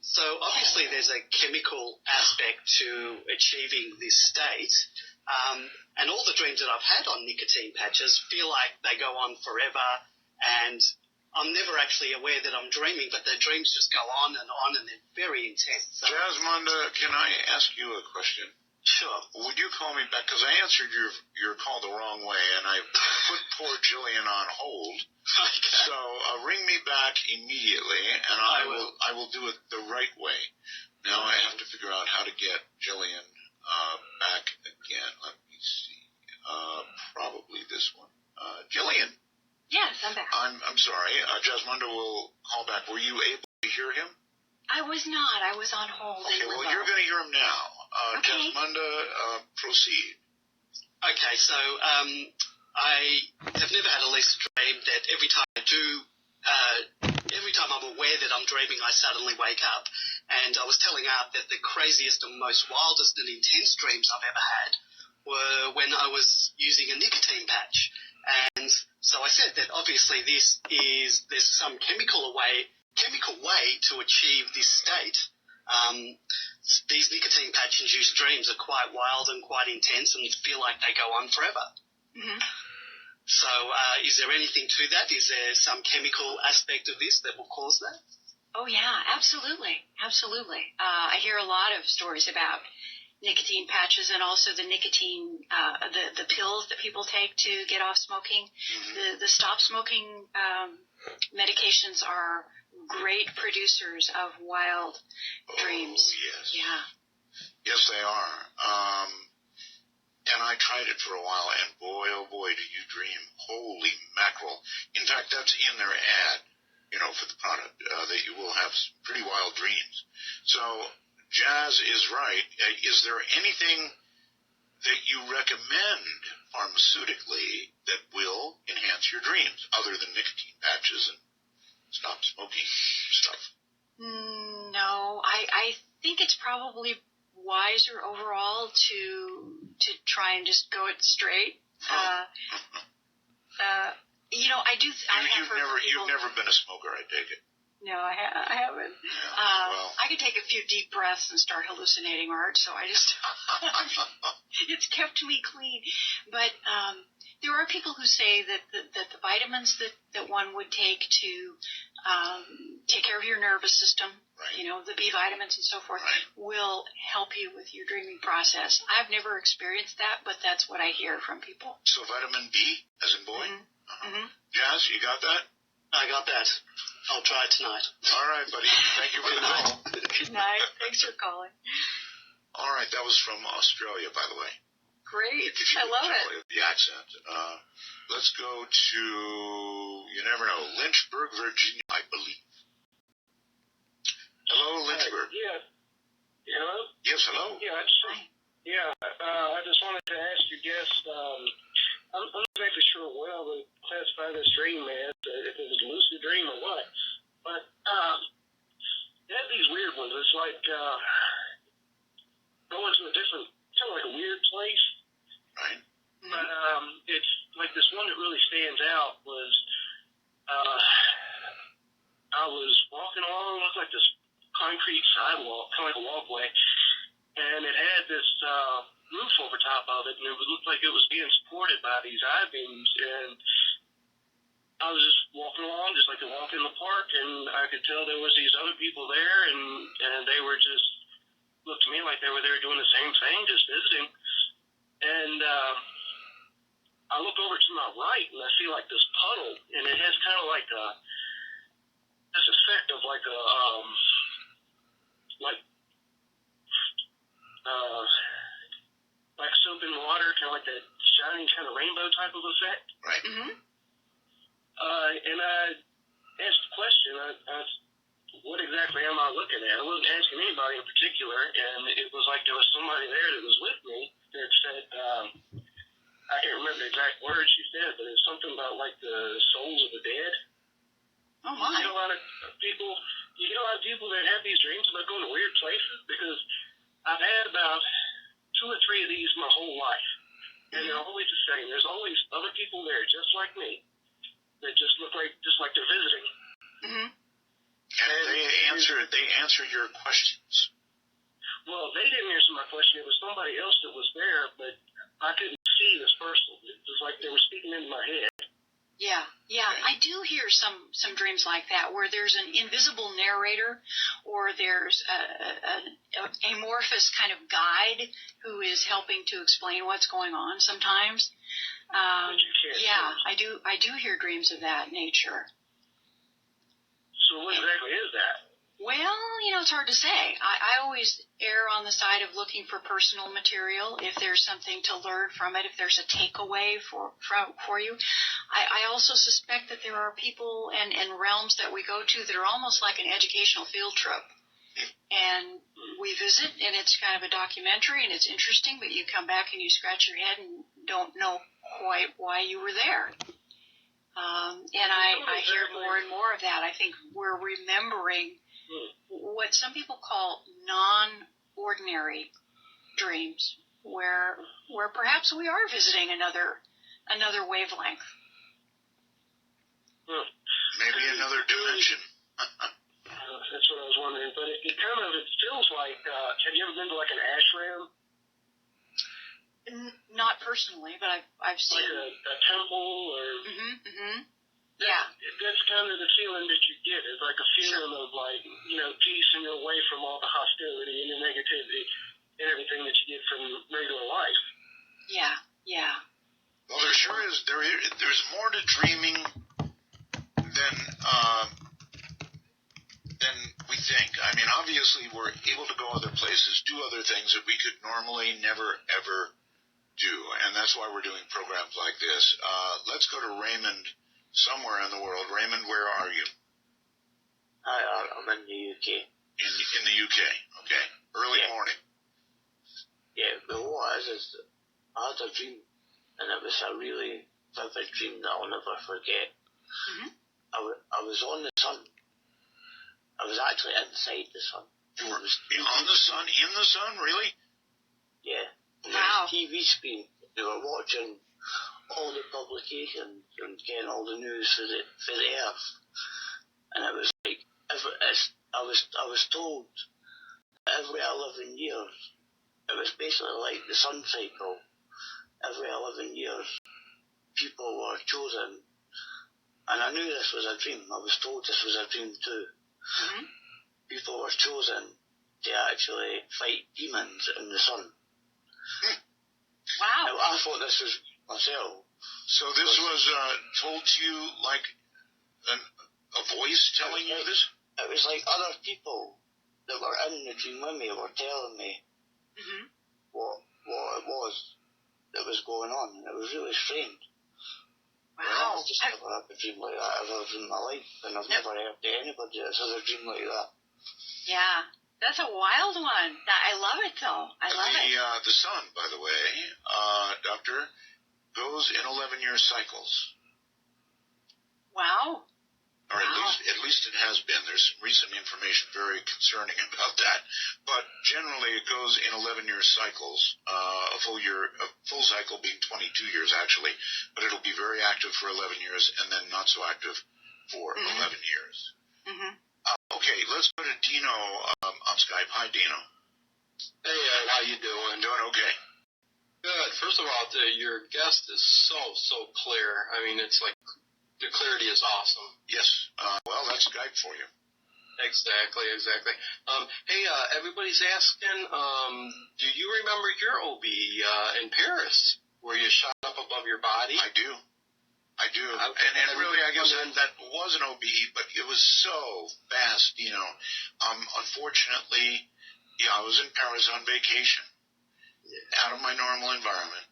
So obviously there's a chemical aspect to achieving this state. And all the dreams that I've had on nicotine patches feel like they go on forever, and I'm never actually aware that I'm dreaming, but the dreams just go on, and they're very intense. So, Jasmunda, can I ask you a question? Sure. Would you call me back? Because I answered your call the wrong way, and I put poor Jillian on hold. Okay. So ring me back immediately, and I will do it the right way. Now I have to figure out how to get Jillian back again. Let me see. Probably this one. Jillian. Yes, I'm back. I'm sorry. Jasmunda will call back. Were you able to hear him? I was not. I was on hold. Okay, well, you're going to hear him now. Okay. Jasmunda, proceed. Okay, so I have never had a lucid dream that every time I'm aware that I'm dreaming, I suddenly wake up. And I was telling Art that the craziest and most wildest and intense dreams I've ever had were when I was using a nicotine patch. And so I said that obviously there's some chemical way to achieve this state. These nicotine patch-induced dreams are quite wild and quite intense and feel like they go on forever. Mm-hmm. So is there anything to that? Is there some chemical aspect of this that will cause that? Oh, yeah, absolutely. Absolutely. I hear a lot of stories about nicotine patches and also the nicotine, the pills that people take to get off smoking. Mm-hmm. The stop smoking medications are great producers of wild dreams. Yes. Yeah. Yes, they are. And I tried it for a while, and boy, oh boy, do you dream. Holy mackerel. In fact, that's in their ad, for the product, that you will have pretty wild dreams. So, Jazz is right. Is there anything that you recommend pharmaceutically that will enhance your dreams, other than nicotine patches and stop smoking stuff? No, I think it's probably wiser overall to try and just go it straight. You've never been a smoker, I take it. No, I haven't. Yeah, I could take a few deep breaths and start hallucinating, Art, so I just it's kept me clean. But there are people who say that the vitamins that one would take to take care of your nervous system, right, the B vitamins and so forth, right, will help you with your dreaming process. I've never experienced that, but that's what I hear from people. So vitamin B, as in boy? Mm-hmm. Jazz, you got that? I got that. I'll try it tonight. All right, buddy. Thank you for the call. Good night. Thanks for calling. All right, that was from Australia, by the way. Great. I love it. The accent. Let's go to, you never know, Lynchburg, Virginia, I believe. Hello, Lynchburg. Yeah. Hello? Yes, hello. Yeah, I just wanted to ask your guest, I'm not exactly sure what I would classify this dream as, if it was a lucid dream or what. But it had these weird ones. It's like going to a different, kind of like a weird place. Right. But it's like this one that really stands out was I was walking along, looked like this concrete sidewalk, kind of like a walkway, and it had this roof over top of it, and it looked like it was being supported by these I-beams, and I was just walking along, just like a walk in the park, and I could tell there was these other people there, and they were just, looked to me like they were there doing the same thing, just visiting, and I look over to my right, and I see like this puddle, and it has kind of like this effect of like a, like soap and water, kind of like that shiny kind of rainbow type of effect. Right. Mm-hmm. And I asked the question, what exactly am I looking at? I wasn't asking anybody in particular, and it was like there was somebody there that was with me that said, I can't remember the exact words she said, but it's something about like the souls of the dead. Oh my. You get a lot of people that have these dreams about going to weird places, because I've had about 2 or 3 of these my whole life, and they're always the same. There's always other people there just like me that just look like they're visiting. Mm-hmm. And they answer your questions. Well, they didn't answer my question. It was somebody else that was there, but I couldn't see this person. It was like they were speaking into my head. Yeah. I do hear some dreams like that, where there's an invisible narrator, or there's an amorphous kind of guide who is helping to explain what's going on sometimes. Yeah, I do hear dreams of that nature. So what exactly is that? Well, it's hard to say. I always err on the side of looking for personal material, if there's something to learn from it, if there's a takeaway for you. I also suspect that there are people and realms that we go to that are almost like an educational field trip. And we visit, and it's kind of a documentary, and it's interesting, but you come back and you scratch your head and don't know quite why you were there. And I hear more and more of that. I think we're remembering what some people call non-ordinary dreams, where perhaps we are visiting another wavelength. Maybe another dimension. That's what I was wondering. But it feels like, have you ever been to like an ashram? Not personally, but I've seen. Like a temple or... Mm-hmm. Yeah. That's kind of the feeling that you get. It's like a feeling of like, peace, and you're away from all the hostility and the negativity and everything that you get from regular life. Yeah. Well, there sure is. There's more to dreaming than we think. I mean, obviously we're able to go other places, do other things that we could normally never, ever do. And that's why we're doing programs like this. Let's go to Raymond somewhere in the world. Raymond, where are you? Hi, I'm in the UK. In the UK, okay. Early morning. Yeah, but what it is I had a dream, and it was a really vivid dream that I'll never forget. Mm-hmm. I was on the sun. I was actually inside the sun. You were on the sun, in the sun, really? Yeah. And wow. the TV screen, they were watching all the publications and getting all the news for the Earth. And it was like, I was told that every 11 years, it was basically like the sun cycle. Every 11 years, people were chosen. And I knew this was a dream. I was told this was a dream too. Mm-hmm. People were chosen to actually fight demons in the sun. Wow. Now, I thought this was myself. So this was told to you like a voice telling you this? It was like other people that were in the dream with me were telling me what it was that was going on. And it was really strange. Wow. I've just never had a dream like that ever in my life, and I've never heard of anybody that's had a dream like that. Yeah. That's a wild one. I love it, though. I love it. The sun, by the way, Doctor, goes in 11-year cycles. Wow. Or at least it has been. There's some recent information very concerning about that. But generally it goes in 11-year cycles, a full cycle being 22 years actually, but it'll be very active for 11 years and then not so active for 11 years. Mm-hmm. Okay, let's go to Dino on Skype. Hi, Dino. Hey, Ed, how you doing? Doing okay. Good. First of all, your guest is so clear. I mean, it's like the clarity is awesome. Yes. Well, that's Skype for you. Exactly. Hey, everybody's asking, do you remember your OB in Paris, where you shot up above your body? I do. And really, I guess that was an OBE, but it was so fast, you know. Unfortunately, I was in Paris on vacation, out of my normal environment.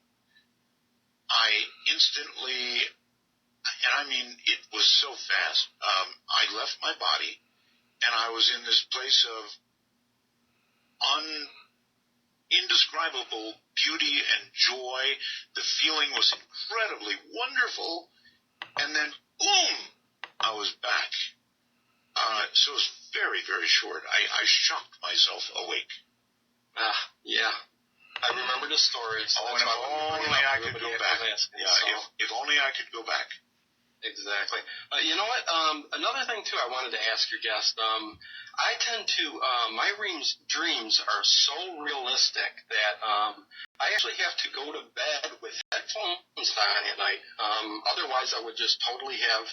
I instantly, and I mean, it was so fast. I left my body, and I was in this place of indescribable beauty and joy. The feeling was incredibly wonderful. And then, boom, I was back. So it was very, very short. I shocked myself awake. Yeah. I remember the story. So and if only I could go back. If only I could go back. Exactly. You know what? Another thing, too, I wanted to ask your guest. I tend to, my dreams are so realistic that I actually have to go to bed with headphones on at night. Otherwise, I would just totally have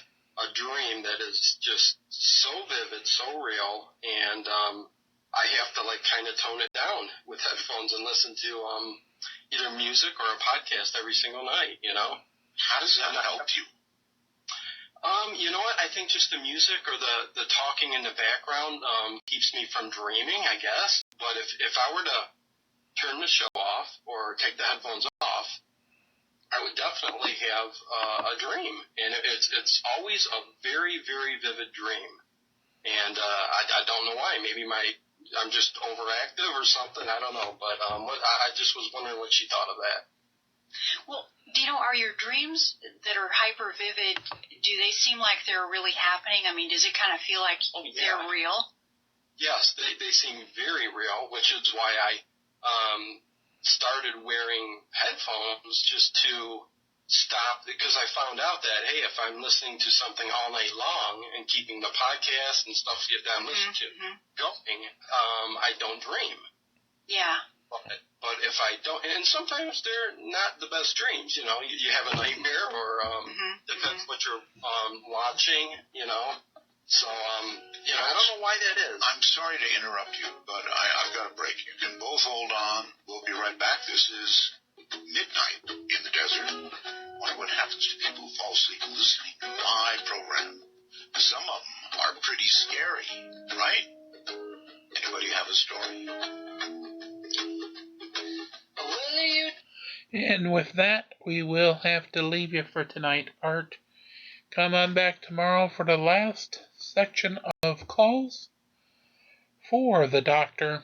a dream that is just so vivid, so real, and I have to, like, kind of tone it down with headphones and listen to either music or a podcast every single night, you know? How does that help you? You know what? I think just the music or the talking in the background keeps me from dreaming, I guess. But if I were to turn the show off or take the headphones off, I would definitely have a dream. And it's always a very, very vivid dream. And I don't know why. Maybe I'm just overactive or something. I don't know. But I just was wondering what she thought of that. Well, Dino, are your dreams that are hyper vivid, do they seem like they're really happening? I mean, does it kind of feel like they're real? Yes, they seem very real, which is why I started wearing headphones just to stop, because I found out that, hey, if I'm listening to something all night long and keeping the podcast and stuff that I'm listening to going, I don't dream. Yeah. But if I don't, and sometimes they're not the best dreams, you know, you have a nightmare or depends what you're watching, you know. So, you know, I don't know why that is. I'm sorry to interrupt you, but I've got a break. You can both hold on. We'll be right back. This is Midnight in the Desert. Wonder what happens to people who fall asleep listening to my program. Some of them are pretty scary, right? Anyway, Anybody have a story? And with that, we will have to leave you for tonight, Art. Come on back tomorrow for the last section of calls for the Doctor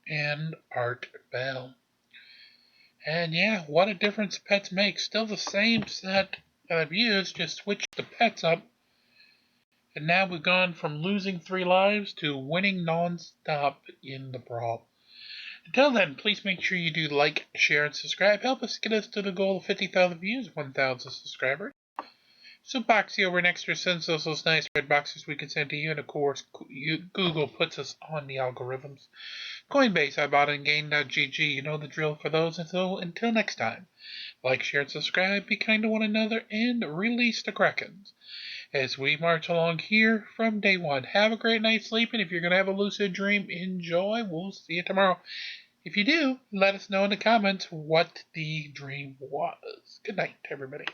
and Art Bell. And yeah, what a difference pets make. Still the same set that I've used, just switched the pets up. And now we've gone from losing 3 lives to winning non-stop in the brawl. Until then, please make sure you do like, share, and subscribe. Help us get us to the goal of 50,000 views, 1,000 subscribers. So Boxy over next year sends us those nice red boxes we can send to you. And of course, Google puts us on the algorithms. Coinbase, Ibotta, and Gain.gg. You know the drill for those. And so until next time, like, share, and subscribe. Be kind to one another and release the Krakens. As we march along here from day one. Have a great night's sleep, and if you're going to have a lucid dream, enjoy. We'll see you tomorrow. If you do, let us know in the comments what the dream was. Good night, everybody.